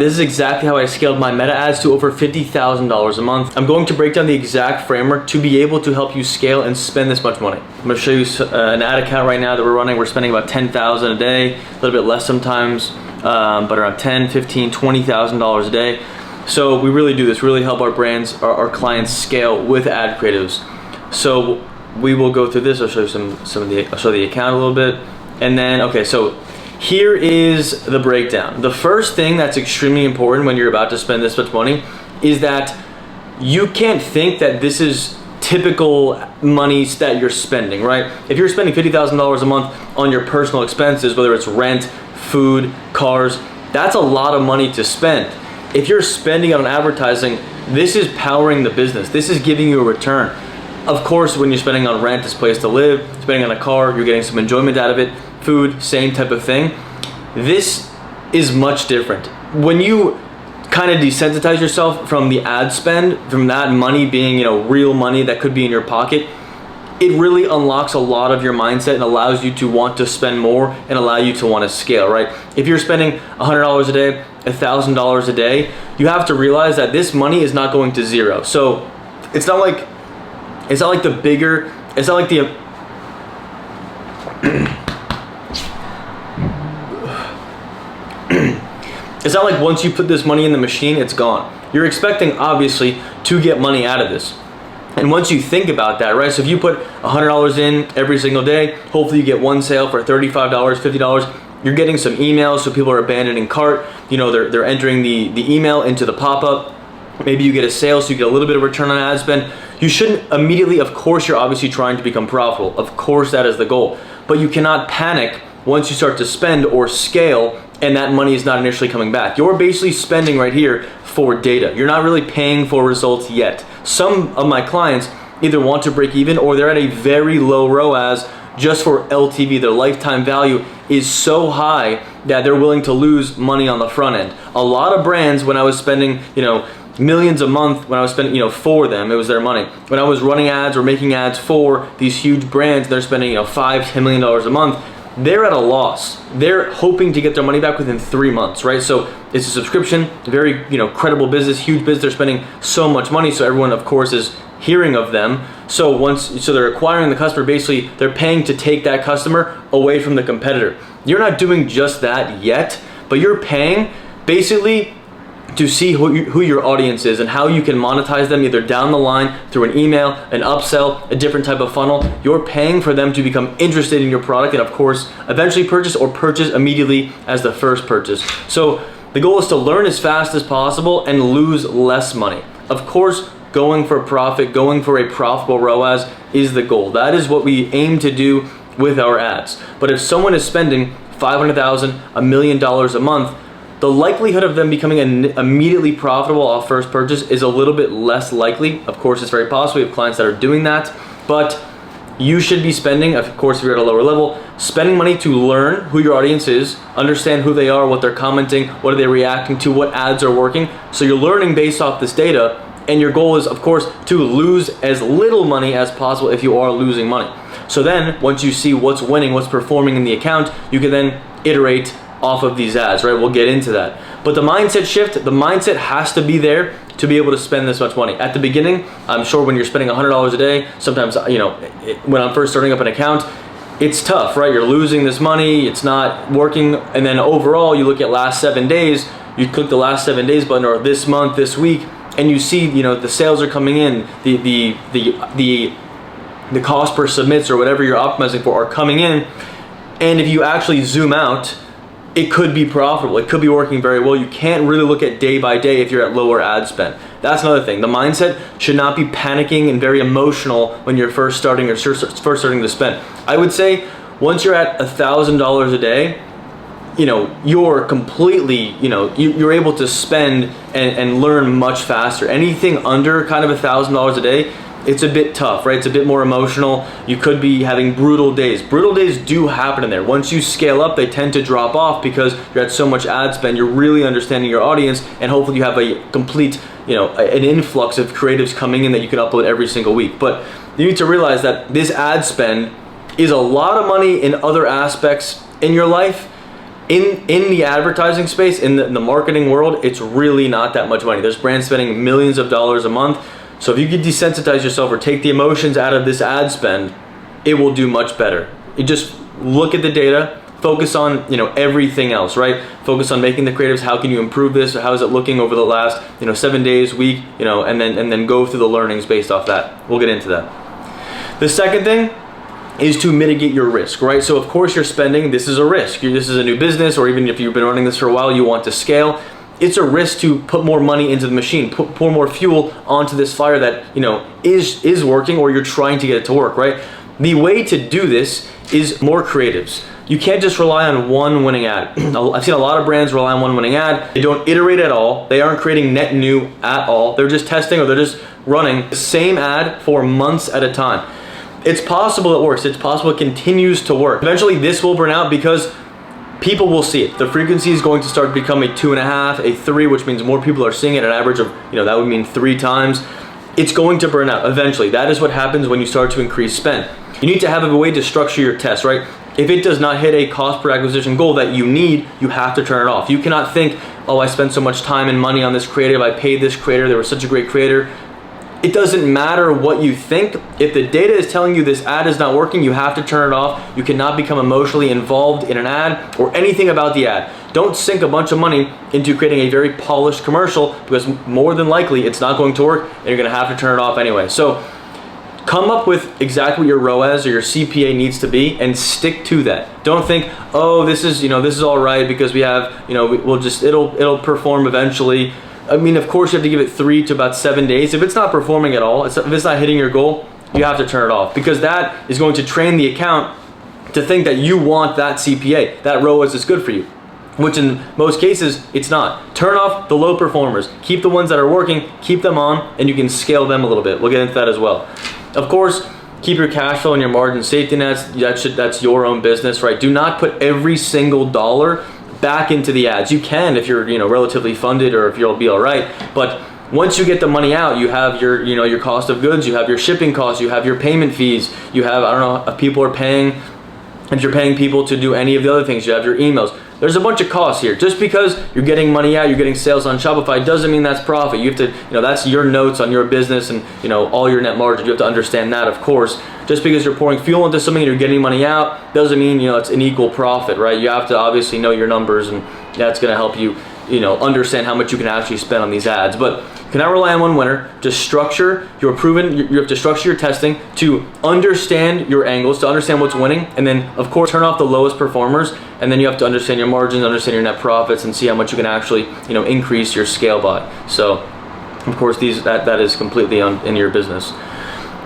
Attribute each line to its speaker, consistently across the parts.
Speaker 1: this is exactly how I scaled my Meta ads to over $50,000 a month. I'm going to break down the exact framework to be able to help you scale and spend this much money. I'm gonna show you an ad account right now that we're running. We're spending about $10,000 a day, a little bit less sometimes, but around $10, $15, $20,000 a day. So we really do this, really help our brands, our clients scale with ad creatives. So we will go through this. I'll show you I'll show the account a little bit. And then, okay, so here is the breakdown. The first thing that's extremely important when you're about to spend this much money is that you can't think that this is typical monies that you're spending, right? If you're spending $50,000 a month on your personal expenses, whether it's rent, food, cars, that's a lot of money to spend. If you're spending on advertising, this is powering the business. This is giving you a return. Of course, when you're spending on rent, it's a place to live, spending on a car, you're getting some enjoyment out of it. Food, same type of thing. This is much different. When you kind of desensitize yourself from the ad spend, from that money being, real money that could be in your pocket, it really unlocks a lot of your mindset and allows you to want to spend more and allow you to want to scale, right? If you're spending $100 a day, $1,000 a day, you have to realize that this money is not going to zero. So it's not like it's not like once you put this money in the machine, it's gone. You're expecting, obviously, to get money out of this. And once you think about that, right? So if you put $100 in every single day, hopefully you get one sale for $35, $50. You're getting some emails, so people are abandoning cart. They're entering the email into the pop-up. Maybe you get a sale, so you get a little bit of return on ad spend. You shouldn't immediately, of course, you're obviously trying to become profitable. Of course, that is the goal. But you cannot panic once you start to spend or scale and that money is not initially coming back. You're basically spending right here for data. You're not really paying for results yet. Some of my clients either want to break even or they're at a very low ROAS just for LTV. Their lifetime value is so high that they're willing to lose money on the front end. A lot of brands, when I was spending, millions a month, when I was spending, for them, it was their money. When I was running ads or making ads for these huge brands, they're spending, $5, $10 million a month. They're at a loss. They're hoping to get their money back within 3 months, right? So it's a subscription, very, credible business, huge business. They're spending so much money, so everyone, of course, is hearing of them. So they're acquiring the customer. Basically, they're paying to take that customer away from the competitor. You're not doing just that yet, but you're paying basically to see who your audience is and how you can monetize them either down the line through an email, an upsell, a different type of funnel. You're paying for them to become interested in your product and, of course, eventually purchase or purchase immediately as the first purchase. So the goal is to learn as fast as possible and lose less money. Of course, going for profit, going for a profitable ROAS is the goal. That is what we aim to do with our ads. But if someone is spending $500,000, $1 million a month, the likelihood of them becoming immediately profitable off first purchase is a little bit less likely. Of course, it's very possible. We have clients that are doing that, but you should be spending, of course, if you're at a lower level, spending money to learn who your audience is, understand who they are, what they're commenting, what are they reacting to, what ads are working. So you're learning based off this data, and your goal is, of course, to lose as little money as possible if you are losing money. So then, once you see what's winning, what's performing in the account, you can then iterate off of these ads, right? We'll get into that. But the mindset shift, the mindset has to be there to be able to spend this much money. At the beginning, I'm sure when you're spending $100 a day, sometimes, when I'm first starting up an account, it's tough, right? You're losing this money, it's not working, and then overall, you look at last 7 days, you click the last 7 days button or this month, this week, and you see, the sales are coming in, the cost per submits or whatever you're optimizing for are coming in, and if you actually zoom out, it could be profitable. It could be working very well. You can't really look at day by day if you're at lower ad spend. That's another thing. The mindset should not be panicking and very emotional when you're first starting to spend. I would say once you're at $1,000 a day, you're completely, you're able to spend and learn much faster. Anything under kind of $1,000 a day, it's a bit tough, right? It's a bit more emotional. You could be having brutal days. Brutal days do happen in there. Once you scale up, they tend to drop off because you're at so much ad spend. You're really understanding your audience, and hopefully you have a complete, an influx of creatives coming in that you can upload every single week. But you need to realize that this ad spend is a lot of money in other aspects in your life, In the advertising space, in the marketing world, it's really not that much money. There's brands spending millions of dollars a month. So if you could desensitize yourself or take the emotions out of this ad spend, it will do much better. You just look at the data, focus on, you know, everything else, right? Focus on making the creatives. How can you improve this? How is it looking over the last, 7 days, week, and then go through the learnings based off that. We'll get into that. The second thing is to mitigate your risk, right? So of course you're spending, this is a risk. This is a new business, or even if you've been running this for a while, you want to scale. It's a risk to put more money into the machine, pour more fuel onto this fire that, is working, or you're trying to get it to work, right? The way to do this is more creatives. You can't just rely on one winning ad. I've seen a lot of brands rely on one winning ad. They don't iterate at all. They aren't creating net new at all. They're just testing, or they're just running the same ad for months at a time. It's possible it works. It's possible it continues to work. Eventually this will burn out because people will see it. The frequency is going to start to become a 2.5, a 3, which means more people are seeing it, an average of, that would mean 3 times. It's going to burn out eventually. That is what happens when you start to increase spend. You need to have a way to structure your test, right? If it does not hit a cost per acquisition goal that you need, you have to turn it off. You cannot think, oh, I spent so much time and money on this creative, I paid this creator, they were such a great creator. It doesn't matter what you think. If the data is telling you this ad is not working, you have to turn it off. You cannot become emotionally involved in an ad or anything about the ad. Don't sink a bunch of money into creating a very polished commercial, because more than likely it's not going to work and you're gonna have to turn it off anyway. So come up with exactly what your ROAS or your CPA needs to be and stick to that. Don't think, oh, this is all right because we have, it'll perform eventually. I mean, of course you have to give it 3 to about 7 days. If it's not performing at all, if it's not hitting your goal, you have to turn it off, because that is going to train the account to think that you want that CPA, that ROAS is good for you, which in most cases it's not. Turn off the low performers, keep the ones that are working, keep them on, and you can scale them a little bit. We'll get into that as well. Of course, keep your cash flow and your margin safety nets. That's your own business, right? Do not put every single dollar back into the ads. You can if you're relatively funded, or if you'll be all right, but once you get the money out, you have your your cost of goods, you have your shipping costs, you have your payment fees, you have, I don't know if people are paying, if you're paying people to do any of the other things, you have your emails. There's a bunch of costs here. Just because you're getting money out, you're getting sales on Shopify, doesn't mean that's profit. You have to, that's your notes on your business and, all your net margin. You have to understand that, of course. Just because you're pouring fuel into something and you're getting money out, doesn't mean, it's an equal profit, right? You have to obviously know your numbers, and that's gonna help you, understand how much you can actually spend on these ads. But you cannot rely on one winner. Just structure your you have to structure your testing to understand your angles, to understand what's winning, and then of course turn off the lowest performers, and then you have to understand your margins, understand your net profits, and see how much you can actually increase your scale by. So of course that is completely in your business.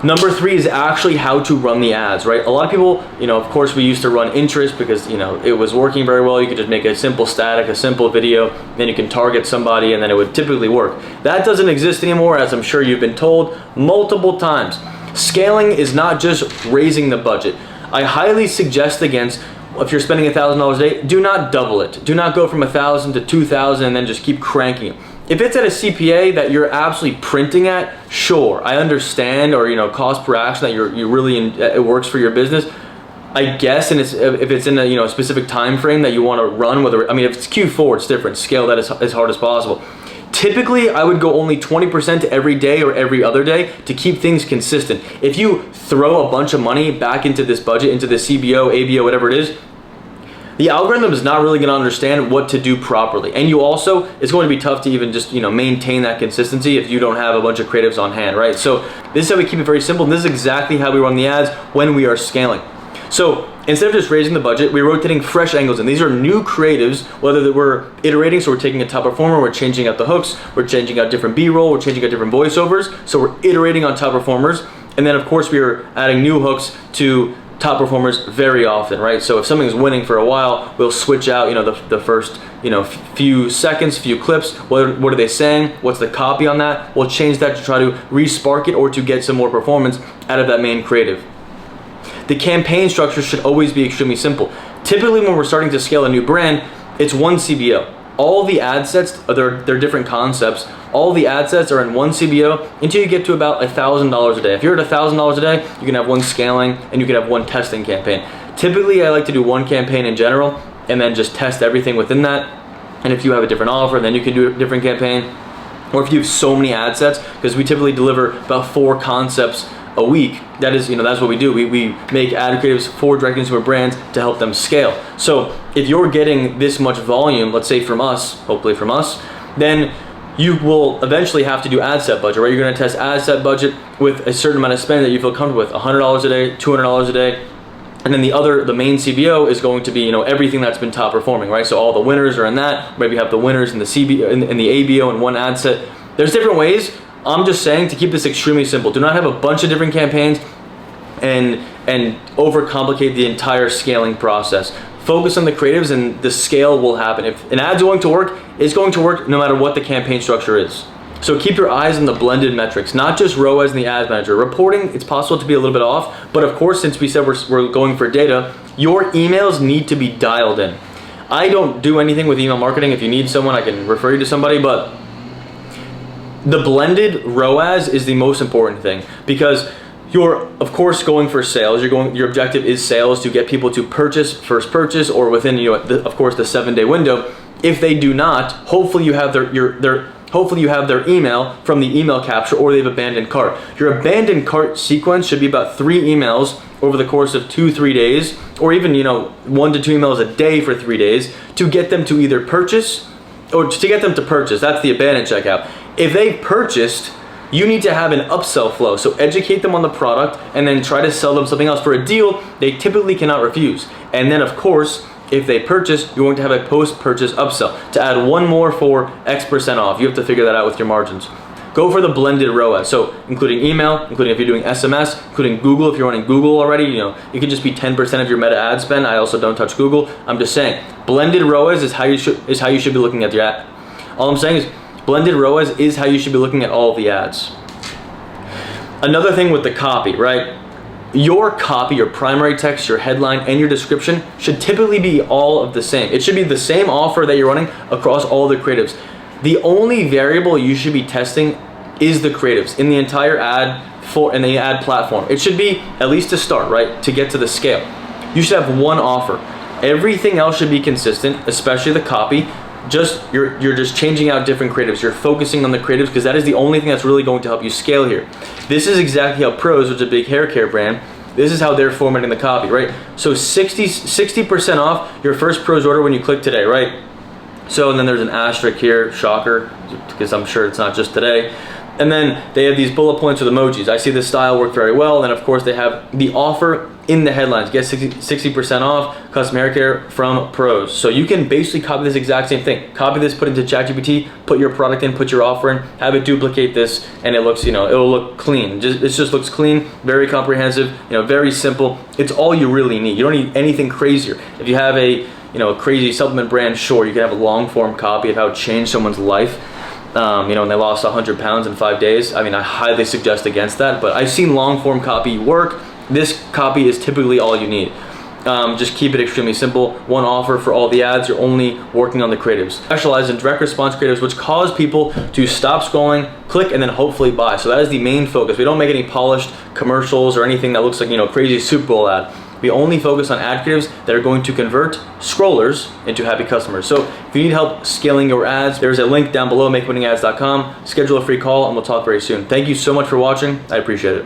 Speaker 1: Number 3 is actually how to run the ads, right? A lot of people, of course we used to run interest because, it was working very well. You could just make a simple static, a simple video, then you can target somebody, and then it would typically work. That doesn't exist anymore, as I'm sure you've been told multiple times. Scaling is not just raising the budget. I highly suggest against, if you're spending $1,000 a day, do not double it. Do not go from 1,000 to 2,000 and then just keep cranking it. If it's at a CPA that you're absolutely printing at, sure, I understand, or cost per action that you really it works for your business, I guess. And if it's in a specific time frame that you want to run, if it's Q4, it's different. Scale that as hard as possible. Typically, I would go only 20% every day or every other day to keep things consistent. If you throw a bunch of money back into this budget, into the CBO, ABO, whatever it is, the algorithm is not really going to understand what to do properly. And it's going to be tough to even just, maintain that consistency if you don't have a bunch of creatives on hand, right? So this is how we keep it very simple. And this is exactly how we run the ads when we are scaling. So instead of just raising the budget, we're rotating fresh angles. And these are new creatives, whether we're iterating, so we're taking a top performer, we're changing out the hooks, we're changing out different B-roll, we're changing out different voiceovers. So we're iterating on top performers. And then of course we are adding new hooks to top performers very often, right? So if something's winning for a while, we'll switch out, the first, few seconds, few clips. What are they saying? What's the copy on that? We'll change that to try to re-spark it or to get some more performance out of that main creative. The campaign structure should always be extremely simple. Typically, when we're starting to scale a new brand, it's one CBO. All the ad sets, they're different concepts. All the ad sets are in one CBO until you get to about $1,000 a day. If you're at $1,000 a day, you can have one scaling and you can have one testing campaign. Typically, I like to do one campaign in general. and then just test everything within that. And if you have a different offer, then you can do a different campaign. Or if you have so many ad sets, because we typically deliver about 4 concepts a week, that is, that's what we do. We make ad creatives for direct consumer brands to help them scale. So if you're getting this much volume, let's say from us, hopefully from us, then you will eventually have to do ad set budget, right? You're gonna test ad set budget with a certain amount of spend that you feel comfortable with, $100 a day, $200 a day. And then the main CBO is going to be, everything that's been top performing, right? So all the winners are in that. Maybe you have the winners in the in the ABO in one ad set. There's different ways. I'm just saying to keep this extremely simple. Do not have a bunch of different campaigns and overcomplicate the entire scaling process. Focus on the creatives and the scale will happen. If an ad's going to work, it's going to work no matter what the campaign structure is. So keep your eyes on the blended metrics, not just ROAS and the Ads Manager. Reporting, it's possible to be a little bit off, but of course, since we said we're going for data, your emails need to be dialed in. I don't do anything with email marketing. If you need someone, I can refer you to somebody, but the blended ROAS is the most important thing, because you're of course going for sales. Your objective is sales, to get people to purchase, first purchase, or within of course the 7-day window. If they do not, hopefully you have their email from the email capture, or they've abandoned cart. Your abandoned cart sequence should be about 3 emails over the course of 2-3 days, or even 1 to 2 emails a day for 3 days, to get them to either purchase, or to get them to purchase. That's the abandoned checkout. If they've purchased, you need to have an upsell flow. So educate them on the product and then try to sell them something else for a deal they typically cannot refuse. And then of course, if they purchase, you're going to have a post-purchase upsell to add 1 more for X% off. You have to figure that out with your margins. Go for the blended ROAS. So including email, including if you're doing SMS, including Google. If you're running Google already, it could just be 10% of your meta ad spend. I also don't touch Google. I'm just saying, blended ROAS is how you should be looking at your ad. All I'm saying is, blended ROAS is how you should be looking at all of the ads. Another thing with the copy, right? Your copy, your primary text, your headline, and your description should typically be all of the same. It should be the same offer that you're running across all the creatives. The only variable you should be testing is the creatives in the entire ad in the ad platform. It should be, at least to start, right? To get to the scale. You should have 1 offer. Everything else should be consistent, especially the copy. You're just changing out different creatives. You're focusing on the creatives, because that is the only thing that's really going to help you scale here. This is exactly how Prose, which is a big hair care brand, this is how they're formatting the copy, right? So 60% off your first Prose order when you click today, right? So, and then there's an asterisk here, shocker, because I'm sure it's not just today. And then they have these bullet points with emojis. I see this style work very well. And then of course they have the offer in the headlines. Get 60% off custom hair care from Prose. So you can basically copy this exact same thing. Copy this, put it into ChatGPT, put your product in, put your offer in, have it duplicate this, and it looks, it'll look clean. It just looks clean, very comprehensive, very simple. It's all you really need. You don't need anything crazier. If you have a crazy supplement brand, sure, you can have a long form copy of how it changed someone's life. And they lost 100 pounds in 5 days. I mean, I highly suggest against that, but I've seen long form copy work. This copy is typically all you need. Just keep it extremely simple. 1 offer for all the ads. You're only working on the creatives. Specialize in direct response creatives, which cause people to stop scrolling, click, and then hopefully buy. So that is the main focus. We don't make any polished commercials or anything that looks like, crazy Super Bowl ad. We only focus on ad creatives that are going to convert scrollers into happy customers. So if you need help scaling your ads, there's a link down below, makewinninads.com. Schedule a free call and we'll talk very soon. Thank you so much for watching. I appreciate it.